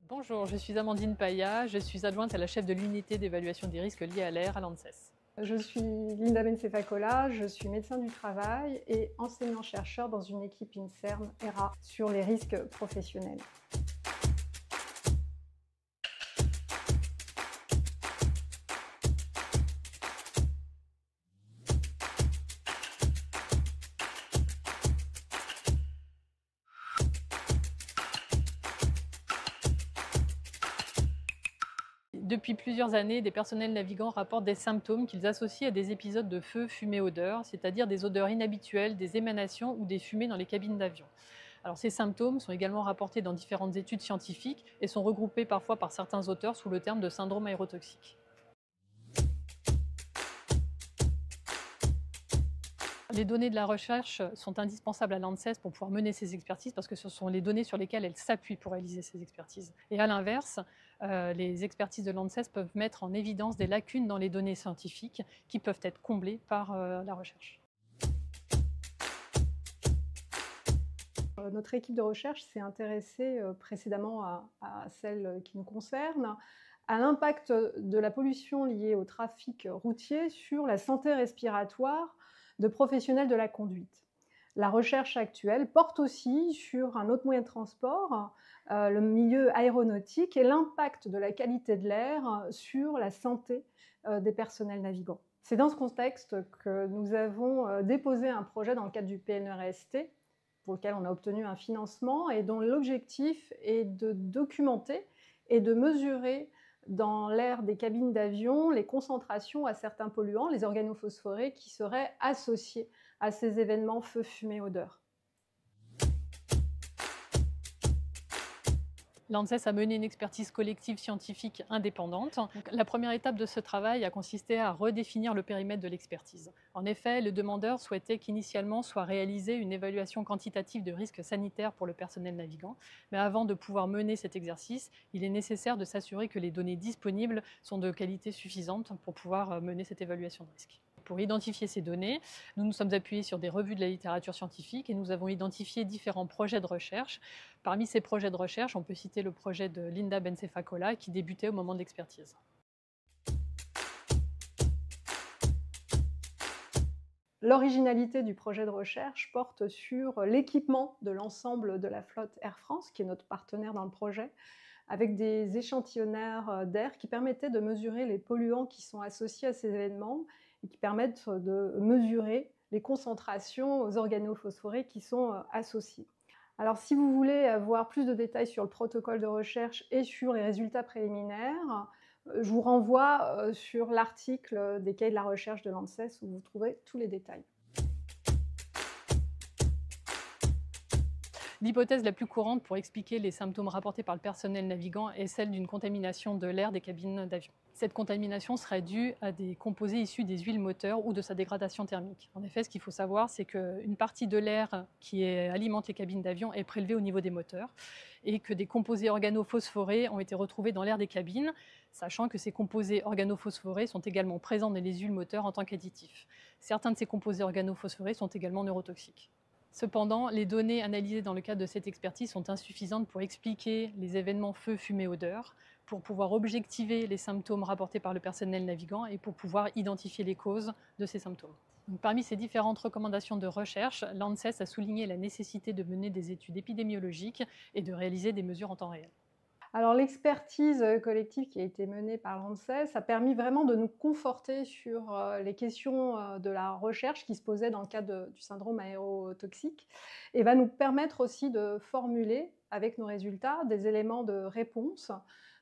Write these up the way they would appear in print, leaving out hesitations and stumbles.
Bonjour, je suis Amandine Paya, je suis adjointe à la chef de l'unité d'évaluation des risques liés à l'air à l'ANSES. Je suis Linda Bencefacola, je suis médecin du travail et enseignant-chercheur dans une équipe INSERM ERA sur les risques professionnels. Depuis plusieurs années, des personnels navigants rapportent des symptômes qu'ils associent à des épisodes de feu, fumée, odeur, c'est-à-dire des odeurs inhabituelles, des émanations ou des fumées dans les cabines d'avion. Alors, ces symptômes sont également rapportés dans différentes études scientifiques et sont regroupés parfois par certains auteurs sous le terme de syndrome aérotoxique. Les données de la recherche sont indispensables à l'ANSES pour pouvoir mener ces expertises parce que ce sont les données sur lesquelles elle s'appuie pour réaliser ces expertises. Et à l'inverse, les expertises de l'ANSES peuvent mettre en évidence des lacunes dans les données scientifiques qui peuvent être comblées par la recherche. Notre équipe de recherche s'est intéressée précédemment à celle qui nous concerne, à l'impact de la pollution liée au trafic routier sur la santé respiratoire de professionnels de la conduite. La recherche actuelle porte aussi sur un autre moyen de transport, le milieu aéronautique et l'impact de la qualité de l'air sur la santé des personnels navigants. C'est dans ce contexte que nous avons déposé un projet dans le cadre du PNRST, pour lequel on a obtenu un financement et dont l'objectif est de documenter et de mesurer dans l'air des cabines d'avion les concentrations à certains polluants, les organophosphorés, qui seraient associés à ces événements feu, fumée, odeur. L'ANSES a mené une expertise collective scientifique indépendante. Donc, la première étape de ce travail a consisté à redéfinir le périmètre de l'expertise. En effet, le demandeur souhaitait qu'initialement soit réalisée une évaluation quantitative de risques sanitaires pour le personnel navigant. Mais avant de pouvoir mener cet exercice, il est nécessaire de s'assurer que les données disponibles sont de qualité suffisante pour pouvoir mener cette évaluation de risque. Pour identifier ces données, nous nous sommes appuyés sur des revues de la littérature scientifique et nous avons identifié différents projets de recherche. Parmi ces projets de recherche, on peut citer le projet de Linda Bencefacola qui débutait au moment de l'expertise. L'originalité du projet de recherche porte sur l'équipement de l'ensemble de la flotte Air France, qui est notre partenaire dans le projet, avec des échantillonnaires d'air qui permettaient de mesurer les polluants qui sont associés à ces événements et qui permettent de mesurer les concentrations aux organophosphorés qui sont associés. Alors, si vous voulez avoir plus de détails sur le protocole de recherche et sur les résultats préliminaires, je vous renvoie sur l'article des cahiers de la recherche de l'ANSES où vous trouverez tous les détails. L'hypothèse la plus courante pour expliquer les symptômes rapportés par le personnel navigant est celle d'une contamination de l'air des cabines d'avion. Cette contamination serait due à des composés issus des huiles moteurs ou de sa dégradation thermique. En effet, ce qu'il faut savoir, c'est qu'une partie de l'air qui alimente les cabines d'avion est prélevée au niveau des moteurs et que des composés organophosphorés ont été retrouvés dans l'air des cabines, sachant que ces composés organophosphorés sont également présents dans les huiles moteurs en tant qu'additifs. Certains de ces composés organophosphorés sont également neurotoxiques. Cependant, les données analysées dans le cadre de cette expertise sont insuffisantes pour expliquer les événements feu, fumée, odeur, pour pouvoir objectiver les symptômes rapportés par le personnel navigant et pour pouvoir identifier les causes de ces symptômes. Donc, parmi ces différentes recommandations de recherche, l'ANSES a souligné la nécessité de mener des études épidémiologiques et de réaliser des mesures en temps réel. Alors, l'expertise collective qui a été menée par l'ANSES a permis vraiment de nous conforter sur les questions de la recherche qui se posaient dans le cadre du syndrome aérotoxique et va nous permettre aussi de formuler, avec nos résultats, des éléments de réponse,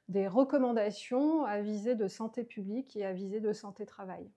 des recommandations à visée de santé publique et à visée de santé travail.